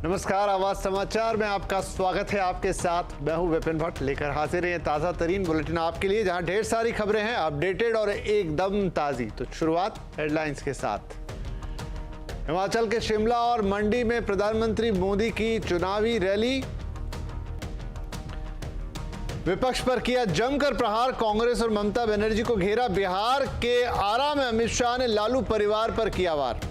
नमस्कार, आवाज समाचार में आपका स्वागत है। आपके साथ मैं हूं विपिन भट्ट, लेकर हाजिर हैं ताज़ा तरीन बुलेटिन आपके लिए, जहां ढेर सारी खबरें हैं अपडेटेड और एकदम ताज़ी। तो शुरुआत हेडलाइंस के साथ। हिमाचल के शिमला और मंडी में प्रधानमंत्री मोदी की चुनावी रैली। विपक्ष पर किया जमकर प्रहार, कांग्रेस और ममता बनर्जी को घेरा। बिहार के आरा में अमित शाह ने लालू परिवार पर किया वार।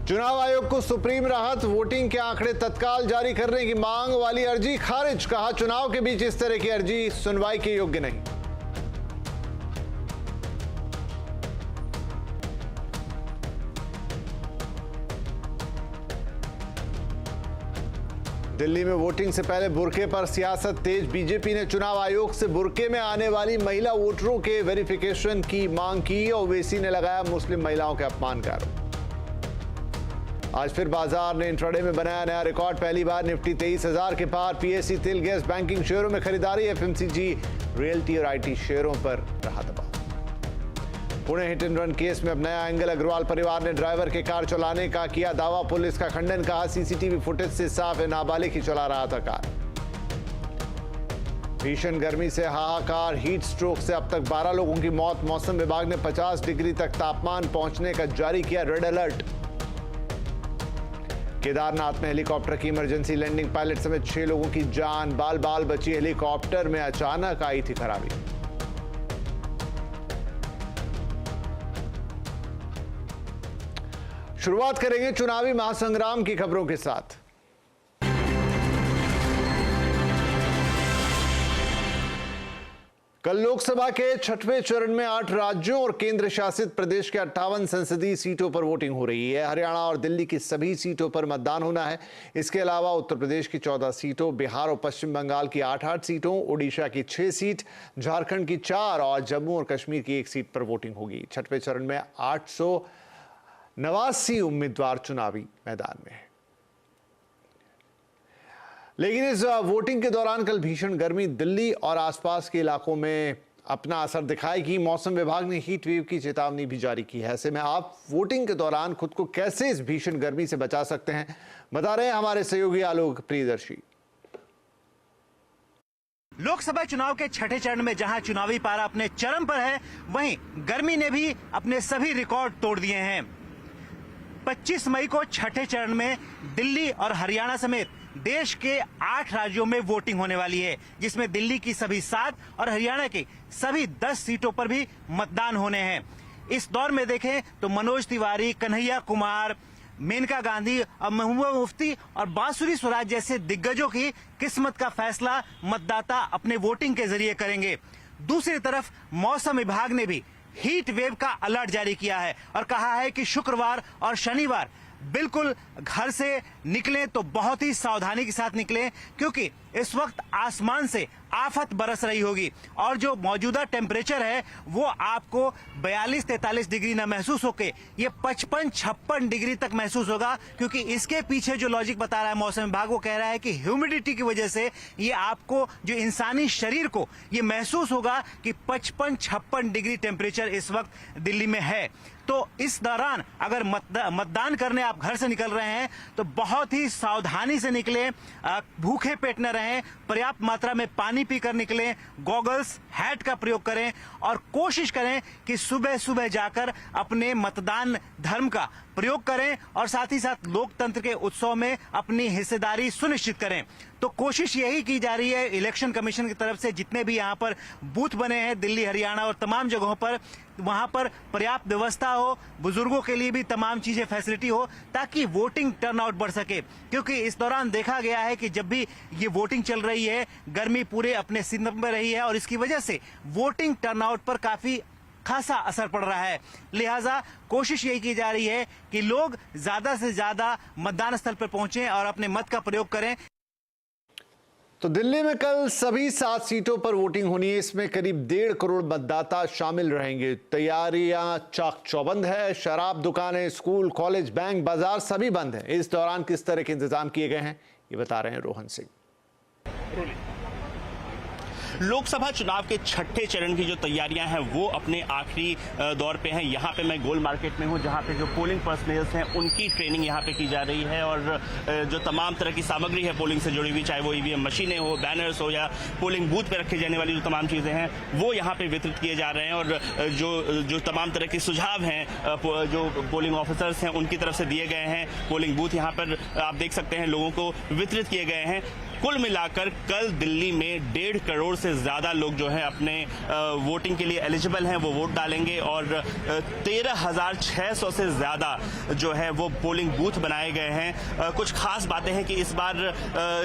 चुनाव आयोग को सुप्रीम राहत, वोटिंग के आंकड़े तत्काल जारी करने की मांग वाली अर्जी खारिज। कहा, चुनाव के बीच इस तरह की अर्जी सुनवाई के योग्य नहीं। दिल्ली में वोटिंग से पहले बुर्के पर सियासत तेज। बीजेपी ने चुनाव आयोग से बुर्के में आने वाली महिला वोटरों के वेरिफिकेशन की मांग की। ओवैसी ने लगाया मुस्लिम महिलाओं के अपमान का आरोप। आज फिर बाजार ने इंट्राडे में बनाया नया रिकॉर्ड। पहली बार निफ्टी 23,000 के पार। पीएससी, तेल, गैस, बैंकिंग शेयरों में खरीदारी। एफएमसीजी, रियल्टी और आईटी शेयरों पर रहा दबाव। Pune hit and run case में अब नया एंगल। अग्रवाल परिवार ने ड्राइवर के कार चलाने का किया दावा, पुलिस का खंडन। कहा, सीसीटीवी फुटेज से साफ है नाबालिग ही चला रहा था कार। भीषण गर्मी से हाहाकार, हीट स्ट्रोक से अब तक 12 लोगों की मौत। मौसम विभाग ने 50 डिग्री तक तापमान पहुंचने का जारी किया रेड अलर्ट। केदारनाथ में हेलीकॉप्टर की इमरजेंसी लैंडिंग, पायलट समेत 6 लोगों की जान बाल बाल बची। हेलीकॉप्टर में अचानक आई थी खराबी। शुरुआत करेंगे चुनावी महासंग्राम की खबरों के साथ। कल लोकसभा के छठवें चरण में 8 राज्यों और केंद्र शासित प्रदेश के 58 संसदीय सीटों पर वोटिंग हो रही है। हरियाणा और दिल्ली की सभी सीटों पर मतदान होना है। इसके अलावा उत्तर प्रदेश की 14 सीटों, बिहार और पश्चिम बंगाल की 8-8 सीटों, ओडिशा की 6 सीट, झारखंड की 4 और जम्मू और कश्मीर की 1 सीट पर वोटिंग होगी। छठवें चरण में 889 उम्मीदवार चुनावी मैदान में हैं। लेकिन इस वोटिंग के दौरान कल भीषण गर्मी दिल्ली और आसपास के इलाकों में अपना असर दिखाएगी। मौसम विभाग ने हीट वेव की चेतावनी भी जारी की है। ऐसे में आप वोटिंग के दौरान खुद को कैसे इस भीषण गर्मी से बचा सकते हैं, बता रहे हैं हमारे सहयोगी आलोक प्रियदर्शी। लोकसभा चुनाव के छठे चरण में जहां चुनावी पारा अपने चरम पर है, वहीं गर्मी ने भी अपने सभी रिकॉर्ड तोड़ दिए हैं। 25 मई को छठे चरण में दिल्ली और हरियाणा समेत देश के 8 राज्यों में वोटिंग होने वाली है, जिसमें दिल्ली की सभी 7 और हरियाणा की सभी 10 सीटों पर भी मतदान होने हैं। इस दौर में देखें तो मनोज तिवारी, कन्हैया कुमार, मेनका गांधी और महबूबा मुफ्ती और बांसुरी स्वराज जैसे दिग्गजों की किस्मत का फैसला मतदाता अपने वोटिंग के जरिए करेंगे। दूसरी तरफ मौसम विभाग ने भी हीट वेव का अलर्ट जारी किया है और कहा है कि शुक्रवार और शनिवार बिल्कुल घर से निकलें तो बहुत ही सावधानी के साथ निकलें, क्योंकि इस वक्त आसमान से आफत बरस रही होगी और जो मौजूदा टेम्परेचर है वो आपको 42-43 डिग्री न महसूस होके ये 55-56 डिग्री तक महसूस होगा, क्योंकि इसके पीछे जो लॉजिक बता रहा है मौसम विभाग, वो कह रहा है कि ह्यूमिडिटी की वजह से ये आपको जो इंसानी शरीर को ये महसूस होगा कि 55-56 डिग्री टेम्परेचर इस वक्त दिल्ली में है। तो इस दौरान अगर मतदान करने आप घर से निकल रहे हैं तो बहुत ही सावधानी से निकलें, भूखे पेट न रहें, पर्याप्त मात्रा में पानी पीकर निकलें, गॉगल्स, हैट का प्रयोग करें और कोशिश करें कि सुबह सुबह जाकर अपने मतदान धर्म का प्रयोग करें और साथ ही साथ लोकतंत्र के उत्सव में अपनी हिस्सेदारी सुनिश्चित करें। तो कोशिश यही की जा रही है इलेक्शन कमीशन की तरफ से, जितने भी यहाँ पर बूथ बने हैं दिल्ली, हरियाणा और तमाम जगहों पर, वहां पर पर्याप्त व्यवस्था हो, बुजुर्गों के लिए भी तमाम चीजें फैसिलिटी हो, ताकि वोटिंग टर्नआउट बढ़ सके। क्योंकि इस दौरान देखा गया है कि जब भी ये वोटिंग चल रही है, गर्मी पूरे अपने सिंदम में रही है और इसकी वजह से वोटिंग टर्नआउट पर काफी खासा असर पड़ रहा है। लिहाजा कोशिश यही की जा रही है कि लोग ज्यादा से ज्यादा मतदान स्थल पर पहुंचें और अपने मत का प्रयोग करें। तो दिल्ली में कल सभी 7 सीटों पर वोटिंग होनी है। इसमें करीब 1.5 करोड़ मतदाता शामिल रहेंगे। तैयारियां चाक चौबंद है। शराब दुकानें, स्कूल, कॉलेज, बैंक, बाजार सभी बंद हैं। इस दौरान किस तरह के इंतजाम किए गए हैं, ये बता रहे हैं रोहन सिंह। लोकसभा चुनाव के छठे चरण की जो तैयारियां हैं वो अपने आखिरी दौर पे हैं। यहाँ पे मैं गोल मार्केट में हूँ, जहाँ पे जो पोलिंग पर्सनल्स हैं उनकी ट्रेनिंग यहाँ पे की जा रही है और जो तमाम तरह की सामग्री है पोलिंग से जुड़ी हुई, चाहे वो ईवीएम मशीनें हो, बैनर्स हो या पोलिंग बूथ पे रखी जाने वाली जो तमाम चीजें हैं वो यहाँ पे वितरित किए जा रहे हैं। और जो तमाम तरह के सुझाव हैं जो पोलिंग ऑफिसर्स हैं उनकी तरफ से दिए गए हैं, पोलिंग बूथ यहाँ पर आप देख सकते हैं लोगों को वितरित किए गए हैं। कुल मिलाकर कल दिल्ली में 1.5 करोड़ से ज्यादा लोग जो है अपने वोटिंग के लिए एलिजिबल हैं, वो वोट डालेंगे और 13,600 से ज्यादा जो है वो पोलिंग बूथ बनाए गए हैं। कुछ खास बातें हैं कि इस बार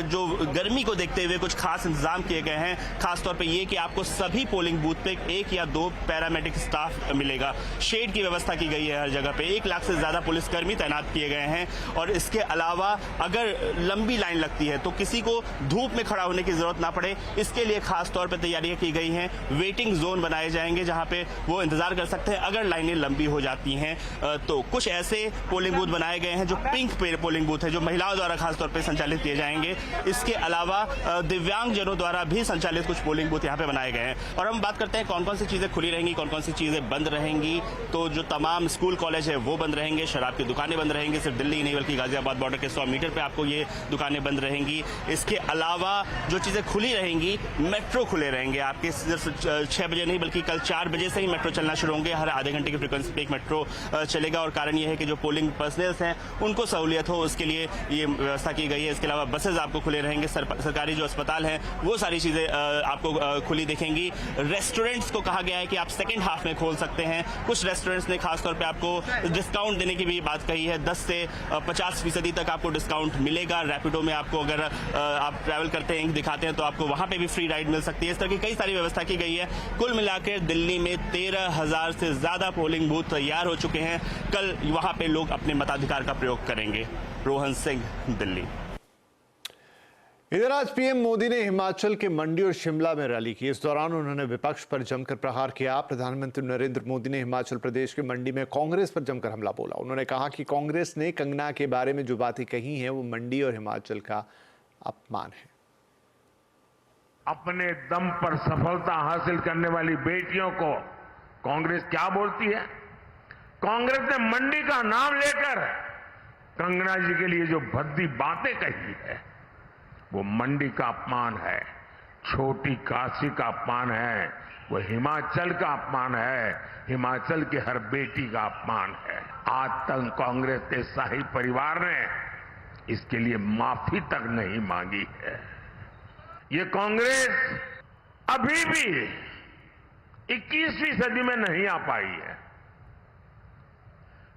जो गर्मी को देखते हुए कुछ खास इंतजाम किए गए हैं, खासतौर पे ये कि आपको सभी पोलिंग बूथ पे 1 या 2 पैरामेडिक स्टाफ मिलेगा। शेड की व्यवस्था की गई है हर जगह पे, 1 लाख से ज्यादा पुलिसकर्मी तैनात किए गए हैं और इसके अलावा अगर लंबी लाइन लगती है तो किसी को धूप में खड़ा होने की जरूरत ना पड़े, इसके लिए खास तौर पर तैयारियां की गई हैं। वेटिंग जोन बनाए जाएंगे जहां पे वो इंतजार कर सकते हैं अगर लाइनें लंबी हो जाती हैं। तो कुछ ऐसे पोलिंग बूथ बनाए गए हैं जो पिंक पोलिंग बूथ है, जो महिलाओं द्वारा खासतौर पर संचालित किए जाएंगे। इसके अलावा दिव्यांग जनों द्वारा भी संचालित कुछ पोलिंग बूथ यहाँ पे बनाए गए हैं। और हम बात करते हैं कौन कौन सी चीजें खुली रहेंगी, कौन कौन सी चीजें बंद रहेंगी। तो जो तमाम स्कूल कॉलेज है वो बंद रहेंगे, शराब की दुकानें बंद रहेंगी, सिर्फ दिल्ली नहीं बल्कि गाजियाबाद बॉर्डर के 100 मीटर पे आपको ये दुकानें बंद रहेंगी। इसके अलावा जो चीजें खुली रहेंगी, मेट्रो खुले रहेंगे आपके, सिर्फ 6 बजे नहीं बल्कि कल 4 बजे से ही मेट्रो चलना शुरू होंगे। हर आधे घंटे की फ्रीक्वेंसी पे एक मेट्रो चलेगा और कारण यह है कि जो पोलिंग पर्सनल्स हैं उनको सहूलियत हो, उसके लिए ये व्यवस्था की गई है। इसके अलावा बसेज आपको खुले रहेंगे, सरकारी जो अस्पताल हैं वो सारी चीजें आपको खुली दिखेंगी। रेस्टोरेंट्स को कहा गया है कि आप सेकेंड हाफ में खोल सकते हैं। कुछ रेस्टोरेंट्स ने खासतौर पर आपको डिस्काउंट देने की भी बात कही है, 10 से 50% तक आपको डिस्काउंट मिलेगा। रैपिडो में आपको अगर आप ट्रैवल करते हैं, दिखाते हैं तो आपको वहां पे भी फ्री राइड मिल सकती है। इस तरह की कई सारी व्यवस्था की गई है। कुल मिलाकर दिल्ली में 13,000 से ज्यादा पोलिंग बूथ तैयार हो चुके हैं। कल वहां पे लोग अपने मताधिकार का प्रयोग करेंगे। रोहन सिंह, दिल्ली। इधर आज पीएम मोदी ने हिमाचल के मंडी और शिमला में रैली की। इस दौरान उन्होंने विपक्ष पर जमकर प्रहार किया। प्रधानमंत्री नरेंद्र मोदी ने हिमाचल प्रदेश के मंडी में कांग्रेस पर जमकर हमला बोला। उन्होंने कहा कि कांग्रेस ने कंगना के बारे में जो बातें कही हैं वो मंडी और हिमाचल का अपमान है। अपने दम पर सफलता हासिल करने वाली बेटियों को कांग्रेस क्या बोलती है? कांग्रेस ने मंडी का नाम लेकर कंगना जी के लिए जो भद्दी बातें कही है वो मंडी का अपमान है, छोटी काशी का अपमान है, वो हिमाचल का अपमान है, हिमाचल की हर बेटी का अपमान है। आज तक कांग्रेस के शाही परिवार ने इसके लिए माफी तक नहीं मांगी है। ये कांग्रेस अभी भी 21वीं सदी में नहीं आ पाई है।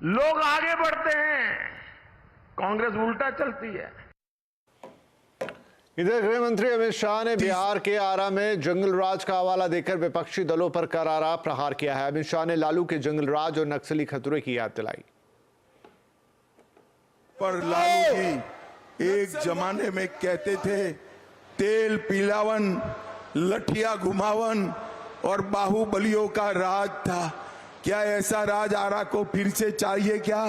लोग आगे बढ़ते हैं, कांग्रेस उल्टा चलती है। इधर गृह मंत्री अमित शाह ने बिहार के आरा में जंगल राज का हवाला देकर विपक्षी दलों पर करारा प्रहार किया है। अमित शाह ने लालू के जंगल राज और नक्सली खतरे की याद दिलाई। पर लालू जी एक जमाने में कहते थे तेल पिलावन, लठिया घुमावन और बाहुबलियों का राज था। क्या ऐसा राज आरा को फिर से चाहिए क्या?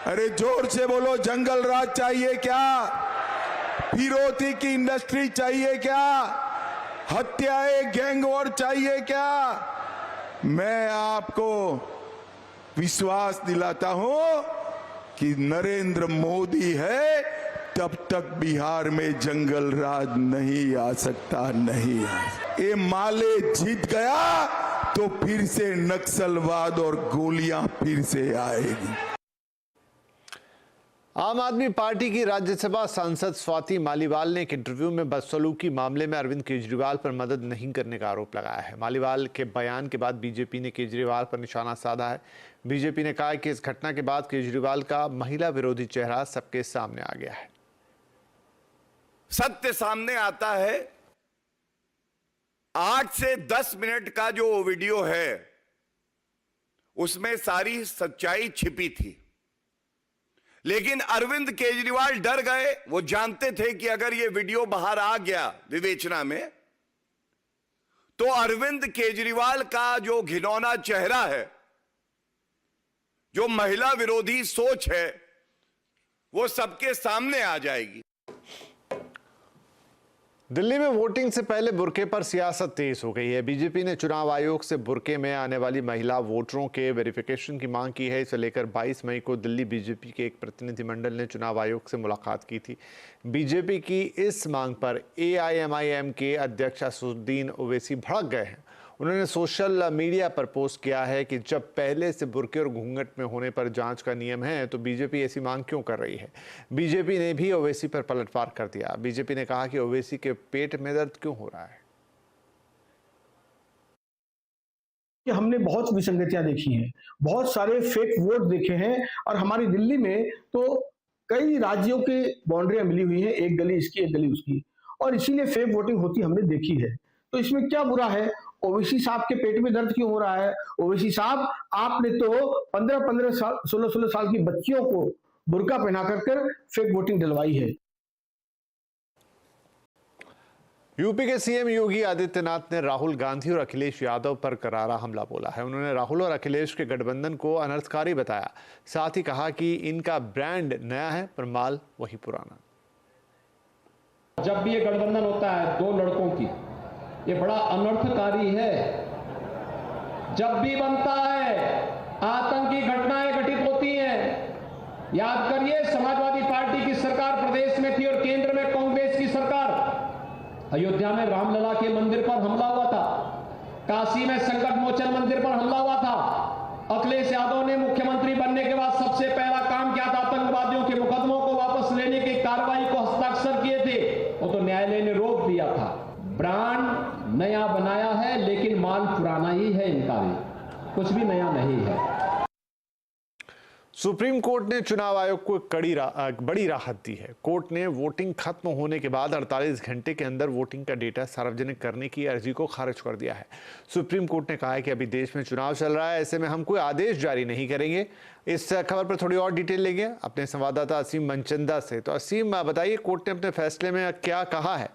अरे जोर से बोलो, जंगल राज चाहिए क्या? फिरौती की इंडस्ट्री चाहिए क्या? हत्याएं, गैंग वॉर चाहिए क्या? मैं आपको विश्वास दिलाता हूं कि नरेंद्र मोदी है तब तक बिहार में जंगल राज नहीं आ सकता, नहीं आ सकता। ये माले जीत गया तो फिर से नक्सलवाद और गोलियां फिर से आएगी। आम आदमी पार्टी की राज्यसभा सांसद स्वाति मालीवाल ने एक इंटरव्यू में बदसलूकी मामले में अरविंद केजरीवाल पर मदद नहीं करने का आरोप लगाया है। मालीवाल के बयान के बाद बीजेपी ने केजरीवाल पर निशाना साधा है। बीजेपी ने कहा कि इस घटना के बाद केजरीवाल का महिला विरोधी चेहरा सबके सामने आ गया है। सत्य सामने आता है। 8 से 10 मिनट का जो वीडियो है उसमें सारी सच्चाई छिपी थी, लेकिन अरविंद केजरीवाल डर गए। वो जानते थे कि अगर ये वीडियो बाहर आ गया विवेचना में तो अरविंद केजरीवाल का जो घिनौना चेहरा है, जो महिला विरोधी सोच है, वो सबके सामने आ जाएगी। दिल्ली में वोटिंग से पहले बुर्के पर सियासत तेज हो गई है। बीजेपी ने चुनाव आयोग से बुर्के में आने वाली महिला वोटरों के वेरिफिकेशन की मांग की है। इसे लेकर 22 मई को दिल्ली बीजेपी के एक प्रतिनिधिमंडल ने चुनाव आयोग से मुलाकात की थी। बीजेपी की इस मांग पर AIMIM के अध्यक्ष असदुद्दीन ओवैसी भड़क गए हैं। उन्होंने सोशल मीडिया पर पोस्ट किया है कि जब पहले से बुर्के और घूंघट में होने पर जांच का नियम है तो बीजेपी ऐसी मांग क्यों कर रही है। बीजेपी ने भी ओवैसी पर पलटवार कर दिया। बीजेपी ने कहा कि ओवैसी के पेट में दर्द क्यों हो रहा है। कि हमने बहुत विसंगतियां देखी हैं, बहुत सारे फेक वोट देखे हैं और हमारी दिल्ली में तो कई राज्यों की बाउंड्रियां मिली हुई हैं, एक गली इसकी एक गली उसकी, और इसीलिए फेक वोटिंग होती हमने देखी है। तो इसमें क्या बुरा है? ओवैसी साहब के पेट में दर्द क्यों हो रहा है? ओवैसी साहब, आपने तो 15-15 साल 16-16 साल की बच्चियों को बुर्का पहना कर फेक वोटिंग दिलवाई है। यूपी के सीएम योगी आदित्यनाथ ने राहुल गांधी और अखिलेश यादव पर करारा हमला बोला है। उन्होंने राहुल और अखिलेश के गठबंधन को अनर्थकारी बताया। साथ ही कहा कि इनका ब्रांड नया है पर माल वही पुराना। जब भी ये गठबंधन होता है दो लड़कों की, ये बड़ा अनर्थकारी है। जब भी बनता है आतंकी घटनाएं घटित होती हैं। याद करिए, समाजवादी पार्टी की सरकार प्रदेश में थी और केंद्र में कांग्रेस की सरकार। अयोध्या में रामलला के मंदिर पर हमला हुआ था, काशी में संकट मोचन मंदिर पर हमला हुआ था। अखिलेश यादव ने मुख्यमंत्री बनने के बाद सबसे पहला काम किया था, आतंकवादियों के मुकदमों को वापस लेने की कार्रवाई को हस्ताक्षर किए थे, वो तो न्यायालय ने रोक दिया था। ब्रांड नया बनाया है लेकिन माल पुराना ही है, इनका भी कुछ भी नया नहीं है। सुप्रीम कोर्ट ने चुनाव आयोग को बड़ी राहत दी है। कोर्ट ने वोटिंग खत्म होने के बाद 48 घंटे के अंदर वोटिंग का डेटा सार्वजनिक करने की अर्जी को खारिज कर दिया है। सुप्रीम कोर्ट ने कहा है कि अभी देश में चुनाव चल रहा है, ऐसे में हम कोई आदेश जारी नहीं करेंगे। इस खबर पर थोड़ी और डिटेल लेंगे अपने संवाददाता असीम मनचंदा से। तो असीम, बताइए कोर्ट ने अपने फैसले में क्या कहा है?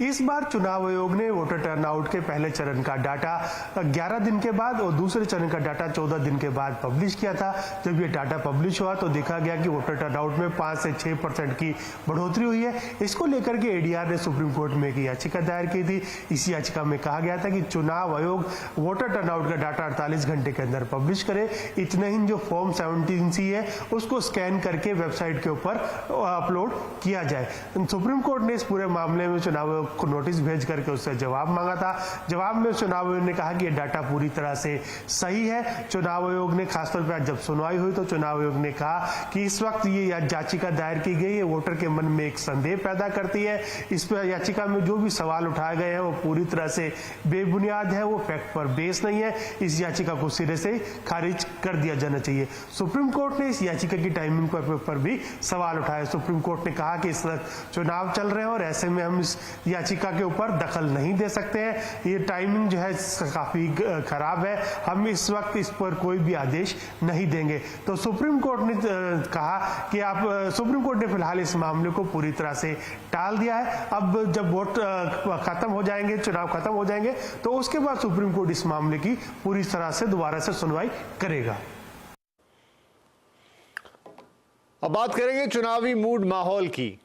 इस बार चुनाव आयोग ने वोटर टर्नआउट के पहले चरण का डाटा 11 दिन के बाद और दूसरे चरण का डाटा 14 दिन के बाद पब्लिश किया था। जब ये डाटा पब्लिश हुआ तो देखा गया कि वोटर टर्नआउट में 5 से 6% की बढ़ोतरी हुई है। इसको लेकर के ADR ने सुप्रीम कोर्ट में एक याचिका दायर की थी। इस याचिका में कहा गया था कि चुनाव आयोग वोटर टर्नआउट का डाटा 48 घंटे के अंदर पब्लिश करे। इतना ही जो फॉर्म 17C है उसको स्कैन करके वेबसाइट के ऊपर अपलोड किया जाए। सुप्रीम कोर्ट ने इस पूरे मामले में चुनाव आयोग को नोटिस भेज करके उससे जवाब मांगा था। जवाब में चुनाव आयोग ने कहा कि ये डाटा पूरी तरह से सही है। चुनाव आयोग ने खासतौर पर जब सुनवाई हुई तो चुनाव आयोग ने कहा कि इस वक्त ये याचिका दायर की गई है वोटर के मन में एक संदेह पैदा करती है। इस पर याचिका में जो भी सवाल उठाए गए हैं वो पूरी तरह से बेबुनियाद है, वो फैक्ट पर बेस नहीं है। इस याचिका को सिरे से खारिज कर दिया जाना चाहिए। सुप्रीम कोर्ट ने इस याचिका की टाइमिंग पर भी सवाल उठाए। सुप्रीम कोर्ट ने कहा कि इस वक्त चुनाव चल रहे हैं और ऐसे में हम इस याचिका के ऊपर दखल नहीं दे सकते हैं। ये टाइमिंग जो है काफी खराब है, हम इस वक्त इस पर कोई भी आदेश नहीं देंगे। तो सुप्रीम कोर्ट ने कहा कि सुप्रीम कोर्ट ने फिलहाल इस मामले को पूरी तरह से टाल दिया है। अब जब वोट खत्म हो जाएंगे, चुनाव खत्म हो जाएंगे तो उसके बाद सुप्रीम कोर्ट इस मामले की पूरी तरह से दोबारा से सुनवाई करेगा। अब बात करेंगे चुनावी मूड माहौल की।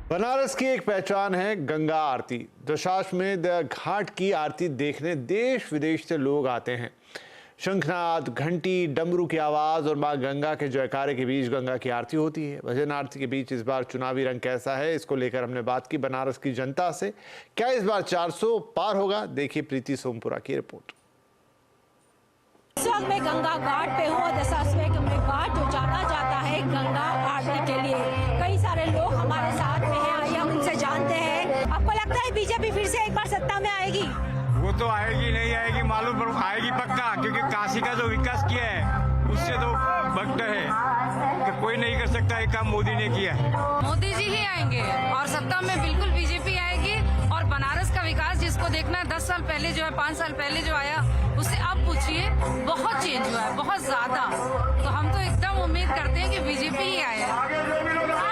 बनारस की एक पहचान है गंगा आरती। दशाश्वमेध घाट की आरती देखने देश विदेश से लोग आते हैं। शंखनाद, घंटी, डमरू की आवाज और मां गंगा के जयकारे के बीच गंगा की आरती होती है। भजन आरती के बीच इस बार चुनावी रंग कैसा है, इसको लेकर हमने बात की बनारस की जनता से। क्या इस बार 400 पार होगा? देखिए प्रीति सोमपुरा की रिपोर्ट। इस वक्त मैं गंगा घाट पे हूँ। दशाश्वमेध घाट जो जाना जाता है गंगा आरती के लिए। कई सारे लोग हमारे साथ में हैं, आइए हम उनसे जानते हैं। आपको लगता है बीजेपी फिर से एक बार सत्ता में आएगी? वो तो आएगी नहीं आएगी मालूम, पर आएगी पक्का, क्योंकि काशी का जो विकास किया है उससे तो भक्त है कि कोई नहीं कर सकता। ये काम मोदी ने किया है। मोदी जी ही आएंगे और सत्ता में बिल्कुल बीजेपी आएगी और बनारस का विकास जिस उसको देखना 10 साल पहले जो है, 5 साल पहले जो आया, उससे अब पूछिए, बहुत चेंज हुआ है, बहुत ज्यादा। तो हम तो एकदम उम्मीद करते हैं कि बीजेपी ही आए। आप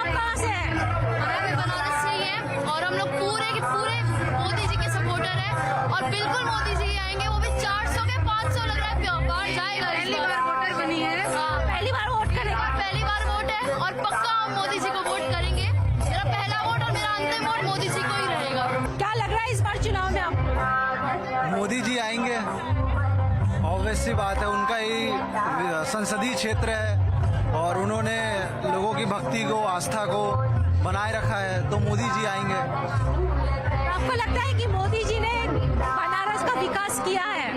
कहाँ से हैं? हमें बनारस से ही है और हम लोग पूरे के पूरे मोदी जी के सपोर्टर हैं और बिल्कुल मोदी जी आएंगे, वो भी 400 के 500 लग रहा है, बाहर जाएगा। पहली बार वोटर बनी है, पहली बार वोट करेंगे, पहली बार वोट है और पक्का हम मोदी जी को वोट करेंगे। मेरा पहला वोट और मेरा अंतिम वोट मोदी जी को ही रहेगा। क्या लग रहा है इस बार चुनाव में आपको? मोदी जी आएंगे, ऑब्वियस सी बात है, उनका ही संसदीय क्षेत्र है और उन्होंने लोगों की भक्ति को, आस्था को बनाए रखा है, तो मोदी जी आएंगे। आपको लगता है कि मोदी जी ने बनारस का विकास किया है?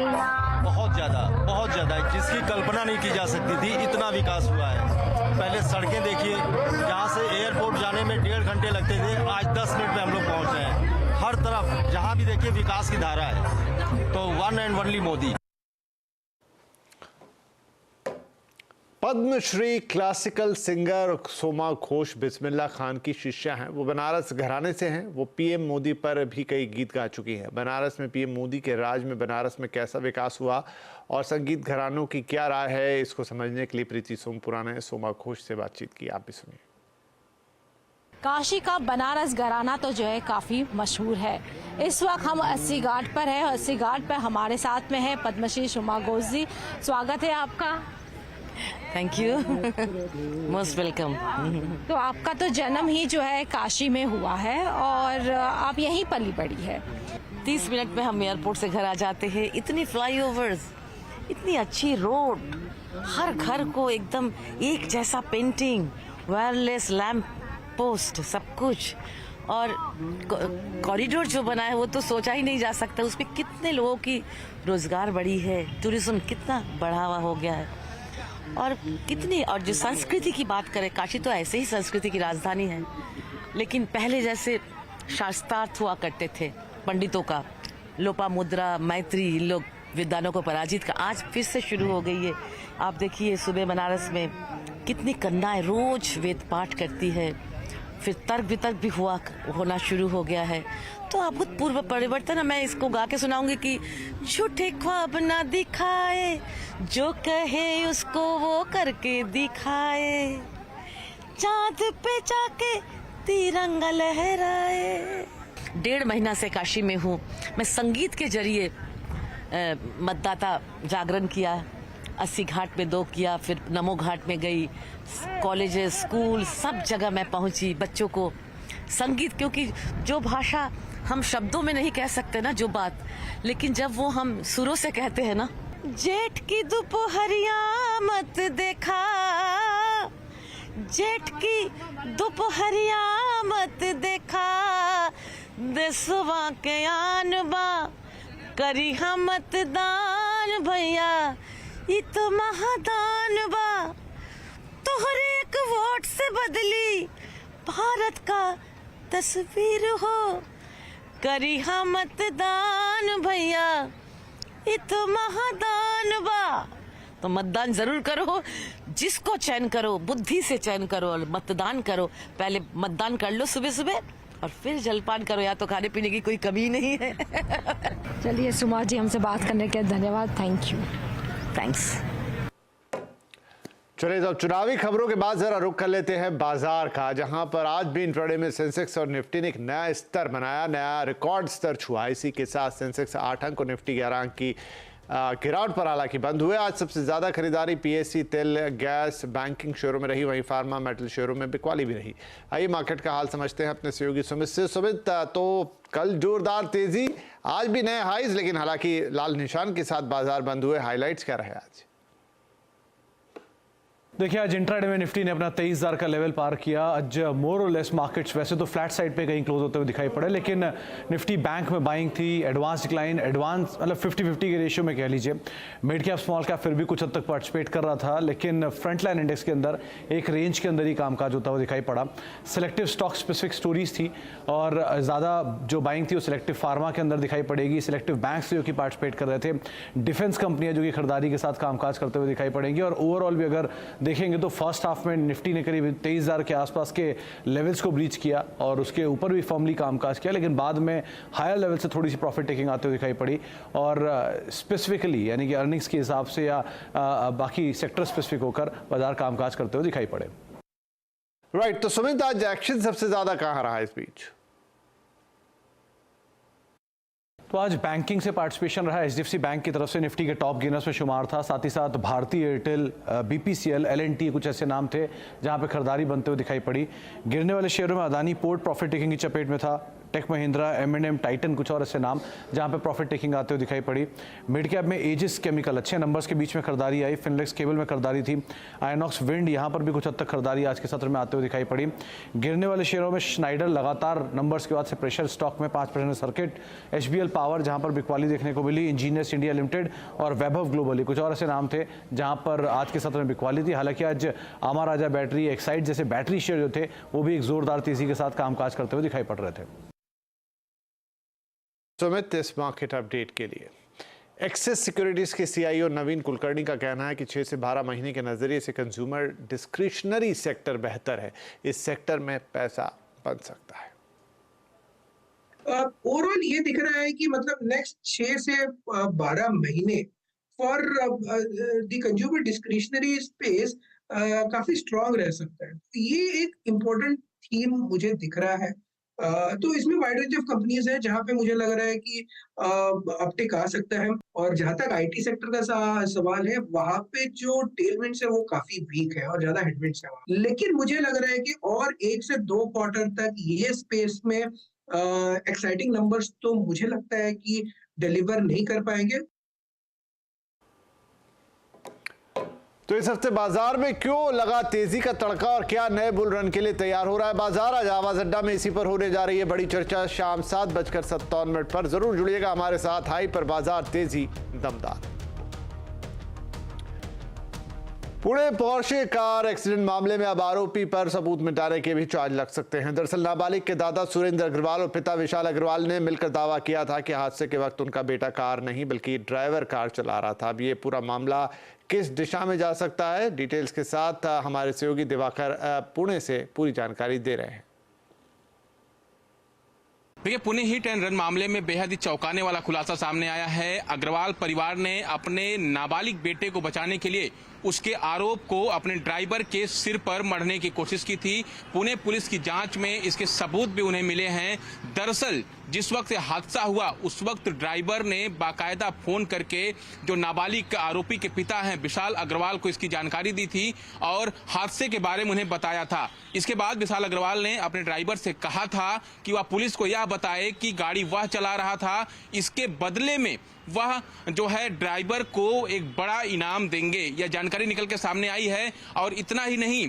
बहुत ज्यादा, जिसकी कल्पना नहीं की जा सकती थी, इतना विकास हुआ है। पहले सड़कें देखिए, जहाँ से एयरपोर्ट जाने में 1.5 घंटे लगते थे, आज 10 मिनट में हम लोग पहुँच रहे हैं। हर तरफ जहाँ भी देखिए विकास की धारा है, तो one and only Modi. Padma Shri classical singer Soma Ghosh Bismillah Khan की शिष्या हैं। वो बनारस घराने से हैं। वो पीएम मोदी पर भी कई गीत गा चुकी हैं। बनारस में पीएम मोदी के राज में बनारस में कैसा विकास हुआ और संगीत घरानों की क्या राय है, इसको समझने के लिए प्रीति सोमपुरा ने सोमा घोष से बातचीत की। आप भी सुनिए। काशी का बनारस घराना तो जो है काफ़ी मशहूर है। इस वक्त हम 80 घाट पर हैं और 80 घाट पर हमारे साथ में है पद्मश्री सोमा घोष जी। स्वागत है आपका। Thank you, most welcome. तो आपका तो जन्म ही जो है काशी में हुआ है और आप यहीं पली बड़ी है। 30 मिनट में हम एयरपोर्ट से घर आ जाते हैं। इतनी फ्लाईओवर्स, इतनी अच्छी रोड, हर घर को एकदम एक जैसा पेंटिंग, वायरलेस लैम्प पोस्ट, सब कुछ। और कॉरिडोर जो बना है वो तो सोचा ही नहीं जा सकता। उस पर कितने लोगों की रोजगार बढ़ी है, टूरिज्म कितना बढ़ावा हो गया है और कितनी, और जो संस्कृति की बात करें, काशी तो ऐसे ही संस्कृति की राजधानी है। लेकिन पहले जैसे शास्त्रार्थ हुआ करते थे पंडितों का, लोपामुद्रा, मैत्री, इन लोग विद्वानों को पराजित का, आज फिर से शुरू हो गई है। आप देखिए सुबह बनारस में कितनी कन्याएं रोज वेद पाठ करती है, फिर तर्क वितर्क भी होना शुरू हो गया है। तो अभूतपूर्व परिवर्तन है। मैं इसको गा के सुनाऊंगी कि झूठे ख्वाब ना दिखाए, जो कहे उसको वो करके दिखाए, चांद पे जाके तिरंगा लहराए। 1.5 महीना से काशी में हूँ। मैं संगीत के जरिए मतदाता जागरण किया, 80 घाट में 2 किया, फिर नमो घाट में गई, कॉलेजेस, स्कूल, सब जगह मैं पहुंची। बच्चों को संगीत, क्योंकि जो भाषा हम शब्दों में नहीं कह सकते ना, जो बात, लेकिन जब वो हम सुरों से कहते हैं ना, जेठ की दोपहरिया मत देखा, जेठ की दोपहरिया मत देखा, देशवा के आनबा करी हम मतदान भैया, ये तो महादान बा, तोहरे एक वोट से बदली भारत का तस्वीर हो, करी हम मतदान भैया, ये तो महादान बा। तो मतदान जरूर करो, जिसको चयन करो, बुद्धि से चयन करो और मतदान करो। पहले मतदान कर लो सुबह सुबह और फिर जलपान करो, या तो खाने पीने की कोई कमी नहीं है। चलिए सुमा जी, हमसे बात करने के लिए धन्यवाद। Thank you. थैंक्स। चलिए तो चुनावी खबरों के बाद जरा रुख कर लेते हैं बाजार का, जहां पर आज भी इंट्राडे में सेंसेक्स और निफ्टी ने एक नया स्तर बनाया, नया रिकॉर्ड स्तर छुआ। इसी के साथ सेंसेक्स 8 अंक और निफ्टी 11 अंक की गिरावट पर हालांकि बंद हुए। आज सबसे ज्यादा खरीदारी पीएससी, तेल, गैस, बैंकिंग शेयरों में रही, वहीं फार्मा, मेटल शेयरों में बिकवाली भी रही। आइए मार्केट का हाल समझते हैं अपने सहयोगी सुमित से। सुमित, तो कल जोरदार तेजी, आज भी नए हाईज, लेकिन हालांकि लाल निशान के साथ बाजार बंद हुए। हाईलाइट्स क्या रहे आज? देखिए आज इंट्राडे में निफ्टी ने अपना 23,000 का लेवल पार किया। आज मोर और लेस मार्केट्स वैसे तो फ्लैट साइड पे कहीं क्लोज होते हुए दिखाई पड़े, लेकिन निफ्टी बैंक में बाइंग थी, एडवांस डिक्लाइन, एडवांस मतलब 50-50 के रेशियो में कह लीजिए। मिड कैप स्मॉल कैप फिर भी कुछ हद तक पार्टिसिपेट कर रहा था, लेकिन फ्रंट लाइन इंडेक्स के अंदर एक रेंज के अंदर ही कामकाज होता हुआ दिखाई पड़ा। सिलेक्टिव स्टॉक स्पेसिफिक स्टोरीज थी और ज़्यादा जो बाइंग थी वो सिलेक्टिव फार्मा के अंदर दिखाई पड़ेगी, सिलेक्टिव बैंक्स जो कि पार्टिसिपेट कर रहे थे, डिफेंस कंपनियां जो कि खरीदारी के साथ कामकाज करते हुए दिखाई पड़ेंगी। और ओवरऑल भी अगर देखेंगे तो फर्स्ट हाफ में निफ्टी ने करीब 23,000 के आसपास के लेवल्स को ब्रीच किया और उसके ऊपर भी फर्मली कामकाज किया, लेकिन बाद में हायर लेवल से थोड़ी सी प्रॉफिट टेकिंग आते हुए दिखाई पड़ी और स्पेसिफिकली यानी कि अर्निंग्स के हिसाब से या बाकी सेक्टर स्पेसिफिक होकर बाजार कामकाज करते हुए दिखाई पड़े। राइट, तो सुमित, आज एक्शन सबसे ज्यादा कहां रहा इस बीच? तो आज बैंकिंग से पार्टिसिपेशन रहा। एचडीएफसी बैंक की तरफ से निफ्टी के टॉप गेनर्स में शुमार था, साथ ही साथ भारतीय एयरटेल, बीपीसीएल, एलएनटी कुछ ऐसे नाम थे जहां पे खरीदारी बनते हुए दिखाई पड़ी। गिरने वाले शेयरों में अदानी पोर्ट प्रॉफिट टेकिंग की चपेट में था, टेक महिंद्रा, एम&एम, टाइटन कुछ और ऐसे नाम जहां पे प्रॉफिट टेकिंग आते हुए दिखाई पड़ी। मिड कैप में एजिस केमिकल अच्छे नंबर्स के बीच में खरीदारी आई, फिनलेक्स केबल में खरीदारी थी, आयनॉक्स विंड यहां पर भी कुछ हद तक खरीदारी आज के सत्र में आते हुए दिखाई पड़ी। गिरने वाले शेयरों में स्नाइडर लगातार नंबर्स के बाद से प्रेशर, स्टॉक में 5% सर्किट, एचबीएल पावर जहां पर बिकवाली देखने को मिली, इंजीनियर्स इंडिया लिमिटेड और वैभव ग्लोबली कुछ और ऐसे नाम थे जहां पर आज के सत्र में बिकवाली थी। हालांकि आज अमर राजा बैटरी, एक्साइड जैसे बैटरी शेयर जो थे वो भी एक जोरदार तेजी के साथ कामकाज करते हुए दिखाई पड़ रहे थे। सुमित, इस मार्केट अपडेट के लिए एक्सिस सिक्योरिटीज के सीईओ नवीन कुलकर्णी का कहना है कि 6 से 12 महीने के नजरिए से कंज्यूमर डिस्क्रिशनरी सेक्टर बेहतर है, इस सेक्टर में पैसा बन सकता है। ओवरऑल ये दिख रहा है कि मतलब नेक्स्ट 6 से 12 महीने for the consumer discretionary space काफी स्ट्रांग रह सकता है। ये एक इम्पोर्टेंट थीम मुझे दिख रहा है। तो इसमें वाइड रेंज ऑफ कंपनीज है जहां पे मुझे लग रहा है कि अपटेक आ सकता है। और जहां तक आईटी सेक्टर का सवाल है, वहां पे जो टेलविंड्स है वो काफी वीक है और ज्यादा हेडविंड्स है। लेकिन मुझे लग रहा है कि और 1 से 2 क्वार्टर तक ये स्पेस में एक्साइटिंग नंबर्स तो मुझे लगता है कि डिलीवर नहीं कर पाएंगे। तो इस हफ्ते बाजार में क्यों लगा तेजी का तड़का और क्या नए बुल रन के लिए तैयार हो रहा है बाजार? आज आवाज अड्डा में इसी पर होने जा रही है बड़ी चर्चा। शाम 7:57 पर जरूर जुड़िएगा हमारे साथ। हाई पर बाजार तेजी दमदार। पुणे पोर्शे कार एक्सीडेंट मामले में अब आरोपी पर सबूत मिटाने के भी चार्ज लग सकते हैं। दरअसल नाबालिग के दादा सुरेंद्र अग्रवाल और पिता विशाल अग्रवाल ने मिलकर दावा किया था कि हादसे के वक्त उनका बेटा कार नहीं बल्कि ड्राइवर कार चला रहा था। अब ये पूरा मामला किस दिशा में जा सकता है, डिटेल्स के साथ हमारे सहयोगी दिवाकर पुणे से पूरी जानकारी दे रहे हैं। देखिए, पुणे हिट एंड रन मामले में बेहद ही चौंकाने वाला खुलासा सामने आया है। अग्रवाल परिवार ने अपने नाबालिग बेटे को बचाने के लिए उसके आरोप को अपने ड्राइवर के सिर पर मढ़ने की कोशिश की थी। पुणे पुलिस की जांच में इसके सबूत भी उन्हें मिले हैं। दरअसल जिस वक्त हादसा हुआ उस वक्त ड्राइवर ने बाकायदा फोन करके जो नाबालिग आरोपी के पिता हैं विशाल अग्रवाल को इसकी जानकारी दी थी और हादसे के बारे में उन्हें बताया था। इसके बाद विशाल अग्रवाल ने अपने ड्राइवर से कहा था कि वह पुलिस को यह बताए कि गाड़ी वह चला रहा था, इसके बदले में वह जो है ड्राइवर को एक बड़ा इनाम देंगे। यह जानकारी निकल के सामने आई है। और इतना ही नहीं,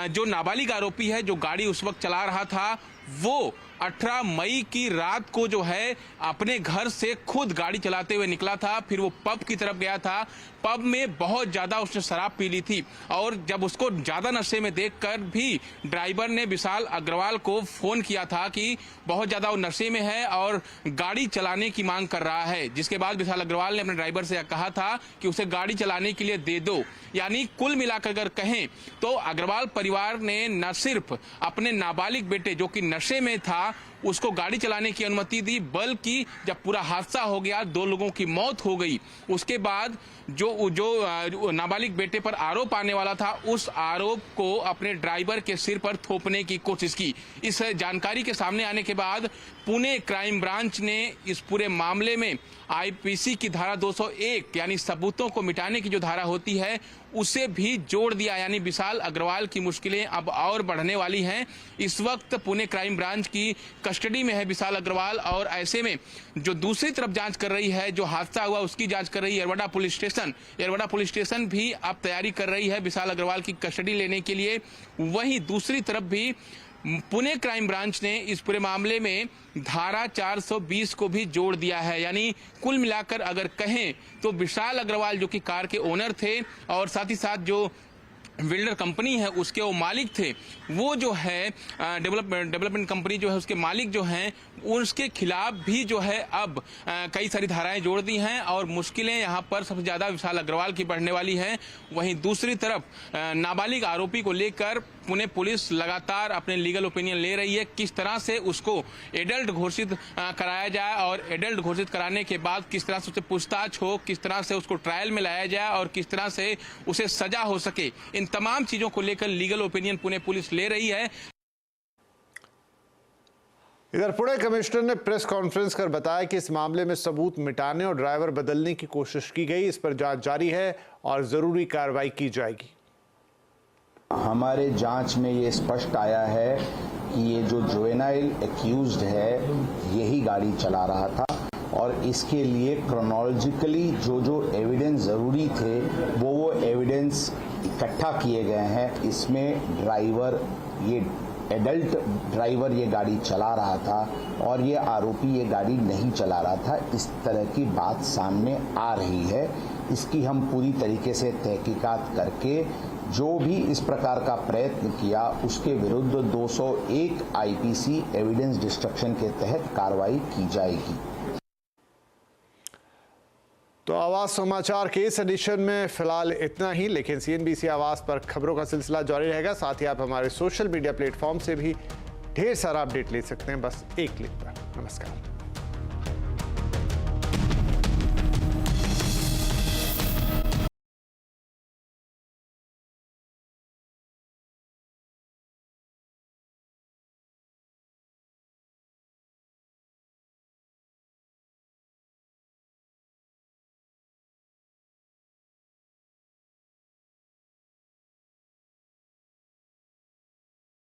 जो नाबालिग आरोपी है जो गाड़ी उस वक्त चला रहा था वो 18 मई की रात को जो है अपने घर से खुद गाड़ी चलाते हुए निकला था। फिर वो पब की तरफ गया था। पब में बहुत ज्यादा उसने शराब पी ली थी और जब उसको ज्यादा नशे में देखकर भी ड्राइवर ने विशाल अग्रवाल को फोन किया था कि बहुत ज्यादा वो नशे में है और गाड़ी चलाने की मांग कर रहा है। जिसके बाद विशाल अग्रवाल ने अपने ड्राइवर से कहा था कि उसे गाड़ी चलाने के लिए दे दो। यानी कुल मिलाकर अगर कहें तो अग्रवाल परिवार ने न सिर्फ अपने नाबालिग बेटे जो कि नशे में था उसको गाड़ी चलाने की अनुमति दी, बल्कि जब पूरा हादसा हो गया, 2 लोगों की मौत हो गई, उसके बाद जो नाबालिग बेटे पर आरोप आने वाला था उस आरोप को अपने ड्राइवर के सिर पर थोपने की कोशिश की। इस जानकारी के सामने आने के बाद पुणे क्राइम ब्रांच ने इस पूरे मामले में आईपीसी की धारा 201 यानी सबूतों को मिटाने की जो धारा होती है उसे भी जोड़ दिया। यानी विशाल अग्रवाल की मुश्किलें अब और बढ़ने वाली हैं। इस वक्त पुणे क्राइम ब्रांच की कस्टडी में है विशाल अग्रवाल और ऐसे में जो दूसरी तरफ जांच कर रही है, जो हादसा हुआ उसकी जांच कर रही है येरवडा पुलिस स्टेशन भी अब तैयारी कर रही है विशाल अग्रवाल की कस्टडी लेने के लिए। वहीं दूसरी तरफ भी पुणे क्राइम ब्रांच ने इस पूरे मामले में धारा 420 को भी जोड़ दिया है। यानी कुल मिलाकर अगर कहें तो विशाल अग्रवाल जो कि कार के ओनर थे और साथ ही साथ जो बिल्डर कंपनी है उसके वो मालिक थे, वो जो है डेवलपमेंट कंपनी जो है उसके मालिक जो हैं उसके खिलाफ भी जो है अब कई सारी धाराएं जोड़ दी हैं और मुश्किलें यहाँ पर सबसे ज्यादा विशाल अग्रवाल की बढ़ने वाली हैं। वहीं दूसरी तरफ नाबालिग आरोपी को लेकर पुणे पुलिस लगातार अपने लीगल ओपिनियन ले रही है, किस तरह से उसको एडल्ट घोषित कराया जाए और एडल्ट घोषित कराने के बाद किस तरह से उससे पूछताछ हो, किस तरह से उसको ट्रायल में लाया जाए और किस तरह से उसे सजा हो सके, इन तमाम चीजों को लेकर लीगल ओपिनियन पुणे पुलिस ले रही है। इधर पुणे कमिश्नर ने प्रेस कॉन्फ्रेंस कर बताया कि इस मामले में सबूत मिटाने और ड्राइवर बदलने की कोशिश की गई, इस पर जांच जारी है और जरूरी कार्रवाई की जाएगी। हमारे जांच में ये स्पष्ट आया है कि ये जो जुवेनाइल एक्यूज्ड है यही गाड़ी चला रहा था और इसके लिए क्रोनोलॉजिकली जो एविडेंस जरूरी थे वो एविडेंस इकट्ठा किए गए हैं। इसमें ड्राइवर, ये एडल्ट ड्राइवर ये गाड़ी चला रहा था और ये आरोपी ये गाड़ी नहीं चला रहा था, इस तरह की बात सामने आ रही है। इसकी हम पूरी तरीके से तहकीकात करके जो भी इस प्रकार का प्रयत्न किया उसके विरुद्ध 201 आईपीसी एविडेंस डिस्ट्रक्शन के तहत कार्रवाई की जाएगी। तो आवाज समाचार के इस एडिशन में फिलहाल इतना ही, लेकिन सीएनबीसी आवाज पर खबरों का सिलसिला जारी रहेगा। साथ ही आप हमारे सोशल मीडिया प्लेटफॉर्म से भी ढेर सारा अपडेट ले सकते हैं, बस एक क्लिक पर। नमस्कार।